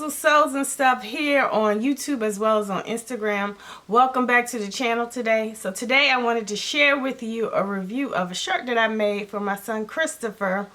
Crystal Sews and stuff here on YouTube as well as on Instagram. Welcome back to the channel today. So today I wanted to share with you a review of a shirt that I made for my son Christopher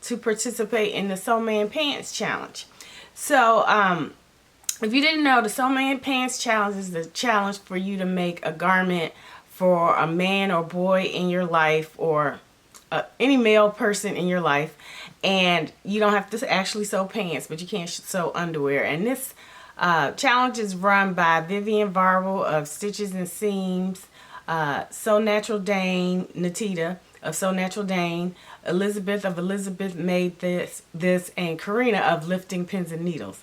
to participate in the Sew Man Pants Challenge. So if you didn't know, the Sew Man Pants Challenge is the challenge for you to make a garment for a man or boy in your life, or any male person in your life, and you don't have to actually sew pants, but you can sew underwear. And this challenge is run by Vivian Varvel of Stitches and Seams, Sew Natural Dane, Natita of Sew Natural Dane, Elizabeth of Elizabeth Made This, and Karina of Lifting Pins and Needles.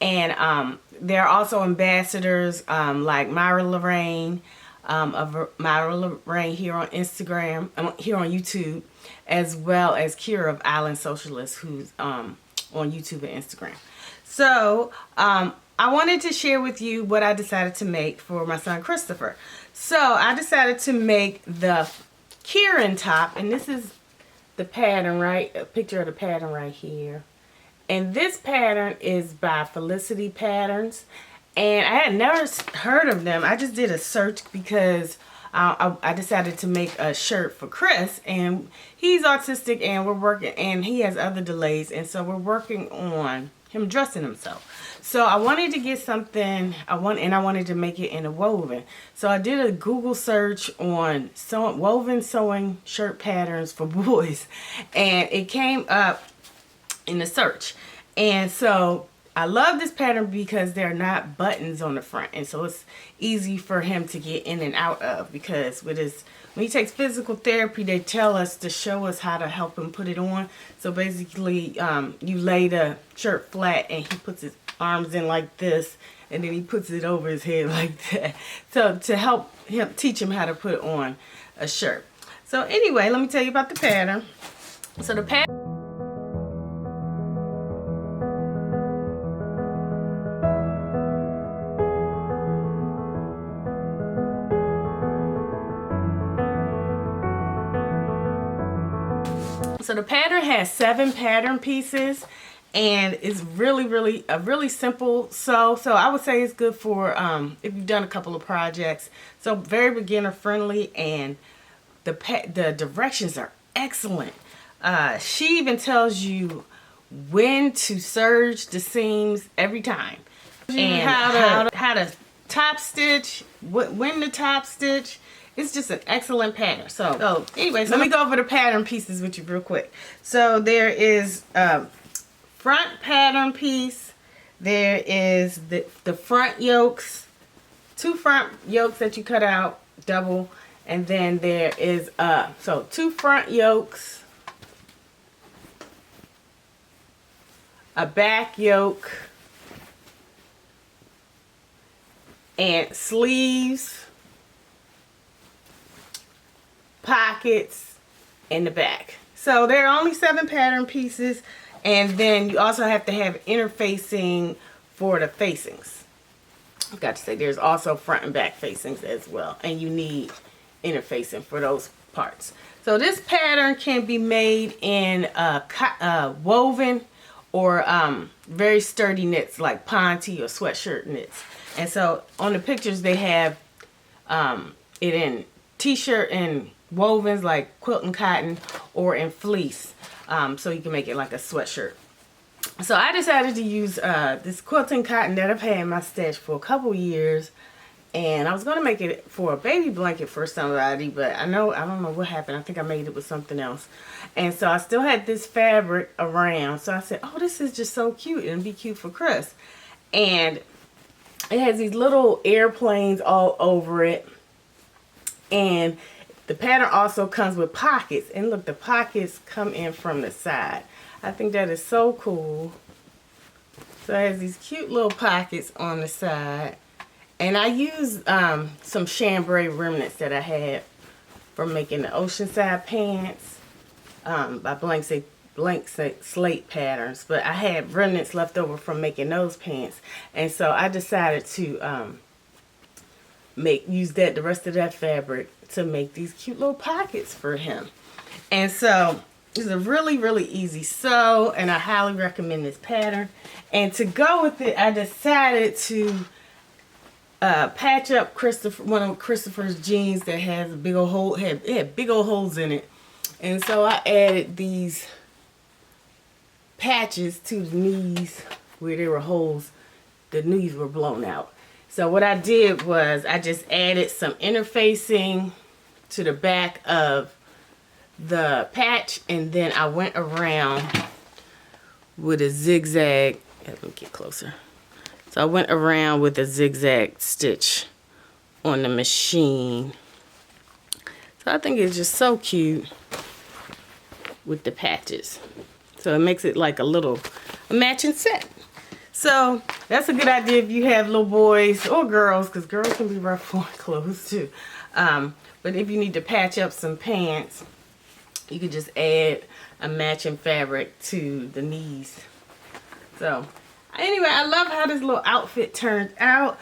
And there are also ambassadors like Myra Lorraine, of Myra Lorraine here on Instagram, here on YouTube, as well as Kira of Island Socialist, who's on YouTube and Instagram. So I wanted to share with you what I decided to make for my son Christopher. So I decided to make the Kieran top, and this is the pattern, right? A picture of the pattern right here. And this pattern is by Felicity Patterns. And I had never heard of them. I just did a search because I decided to make a shirt for Chris. And he's autistic, and we're working, and he has other delays. And so we're working on him dressing himself. So I wanted to get something, I wanted to make it in a woven. So I did a Google search on woven sewing shirt patterns for boys. And it came up in the search. And so I love this pattern because there are not buttons on the front, and so it's easy for him to get in and out of, because with his, when he takes physical therapy, they tell us to show us how to help him put it on. So basically you lay the shirt flat and he puts his arms in like this, and then he puts it over his head like that, so to help him, teach him how to put on a shirt. So anyway, let me tell you about the pattern. So the pattern, has 7 pattern pieces, and it's really a really simple sew. So I would say it's good for if you've done a couple of projects. So very beginner friendly, and the directions are excellent. She even tells you when to serge the seams every time, and how to top stitch, when to top stitch. It's just an excellent pattern. So anyways, let me go over the pattern pieces with you real quick. So there is a front pattern piece. There is the front yokes, 2 front yokes that you cut out double, and then there is 2 front yokes, a back yoke, and sleeves, pockets in the back. So there are only 7 pattern pieces, and then you also have to have interfacing for the facings. I've got to say there's also front and back facings as well, and you need interfacing for those parts. So this pattern can be made in woven or very sturdy knits like ponte or sweatshirt knits. And so on the pictures they have it in t-shirt and wovens like quilt and cotton, or in fleece, so you can make it like a sweatshirt. So I decided to use this quilting cotton that I've had in my stash for a couple years, and I was going to make it for a baby blanket for somebody, but I don't know what happened. I think I made it with something else, and so I still had this fabric around, so I said, oh, this is just so cute, and it'd be cute for Chris. And it has these little airplanes all over it, and the pattern also comes with pockets, and look, the pockets come in from the side. I think that is so cool. So it has these cute little pockets on the side, and I used some chambray remnants that I had from making the Oceanside pants by Blank Slate Patterns, but I had remnants left over from making those pants, and so I decided to use the rest of that fabric to make these cute little pockets for him. And so It's a really easy sew, and I highly recommend this pattern. And to go with it, I decided to patch up one of Christopher's jeans that has a big old hole. It had big old holes in it, and so I added these patches to the knees where there were holes. The knees were blown out. So what I did was I just added some interfacing to the back of the patch, and then I went around with a zigzag. Let me get closer. So I went around with a zigzag stitch on the machine. So I think it's just so cute with the patches. So it makes it like a matching set. So that's a good idea if you have little boys or girls, because girls can be rough on clothes too. But if you need to patch up some pants, you could just add a matching fabric to the knees. So anyway, I love how this little outfit turned out.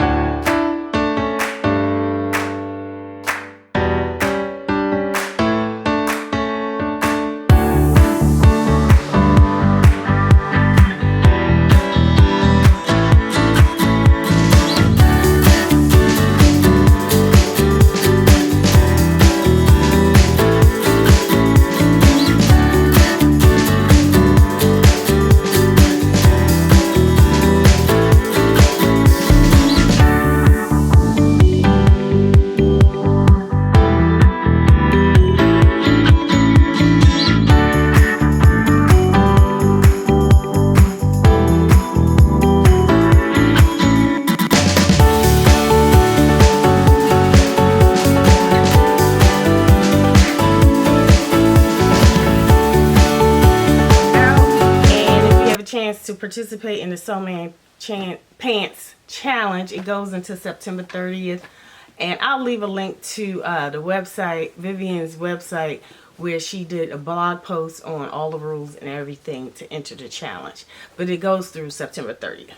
To participate in the Sewmanpants challenge. It goes until September 30th, and I'll leave a link to the website, Vivian's website, where she did a blog post on all the rules and everything to enter the challenge. But it goes through September 30th.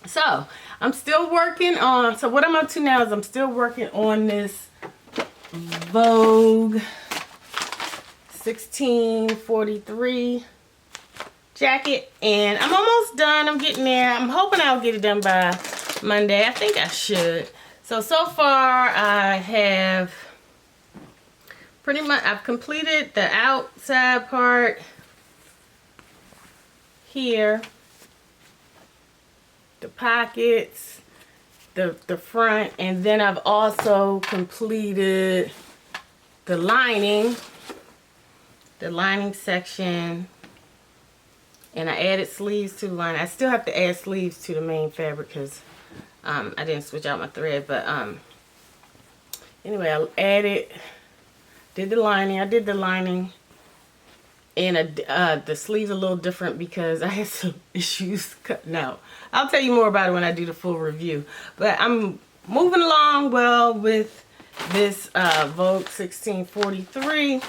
So I'm still working on, so what I'm up to now is I'm still working on this Vogue 1643 jacket, and I'm almost done. I'm getting there. I'm hoping I'll get it done by Monday. I think I should. So far I have pretty much, I've completed the outside part here, the pockets, the front, and then I've also completed the lining section. And I added sleeves to the line. I still have to add sleeves to the main fabric because I didn't switch out my thread. But anyway, I did the lining. I did the lining. And the sleeves are a little different because I had some issues cutting out. I'll tell you more about it when I do the full review. But I'm moving along well with this Vogue 1643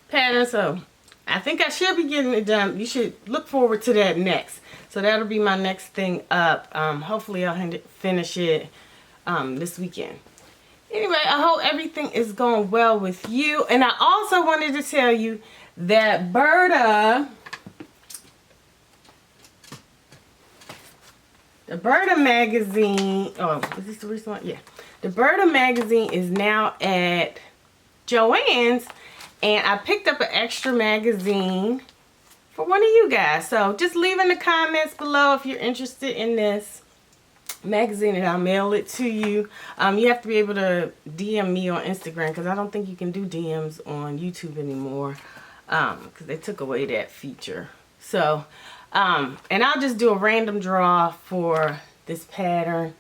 pattern. So I think I should be getting it done. You should look forward to that next. So that'll be my next thing up. Hopefully I'll finish it this weekend. Anyway, I hope everything is going well with you. And I also wanted to tell you that the Berta magazine, oh, is this the recent one? Yeah. The Berta magazine is now at Joann's. And I picked up an extra magazine for one of you guys. So just leave in the comments below if you're interested in this magazine, and I'll mail it to you. You have to be able to DM me on Instagram because I don't think you can do DMs on YouTube anymore because they took away that feature. So, and I'll just do a random draw for this pattern.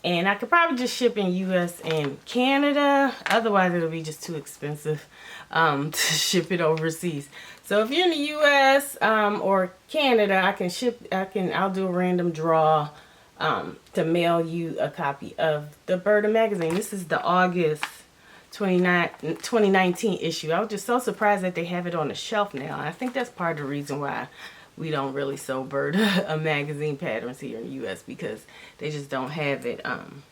And I could probably just ship in US and Canada. Otherwise, it'll be just too expensive to ship it overseas. So if you're in the US or Canada, I'll do a random draw to mail you a copy of the Berta magazine. This is the August 2019 issue. I was just so surprised that they have it on the shelf now. I think that's part of the reason why we don't really sew Berta magazine patterns here in the U.S. because they just don't have it on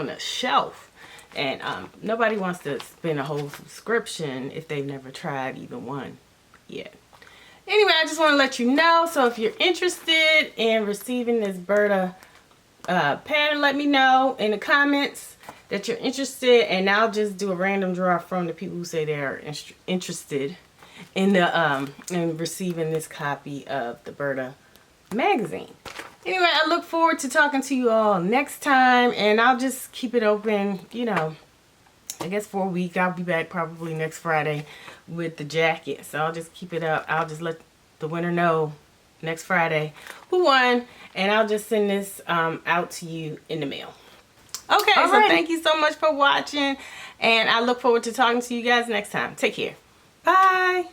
the shelf. And nobody wants to spend a whole subscription if they've never tried either one yet. Anyway, I just want to let you know. So if you're interested in receiving this Berta pattern, let me know in the comments that you're interested, and I'll just do a random draw from the people who say they're interested in the in receiving this copy of the Berta magazine. Anyway, I look forward to talking to you all next time, and I'll just keep it open, you know, I guess for a week. I'll be back probably next Friday with the jacket. So I'll just keep it up. I'll just let the winner know next Friday who won, and I'll just send this out to you in the mail. Okay, so thank you so much for watching, and I look forward to talking to you guys next time. Take care. Bye.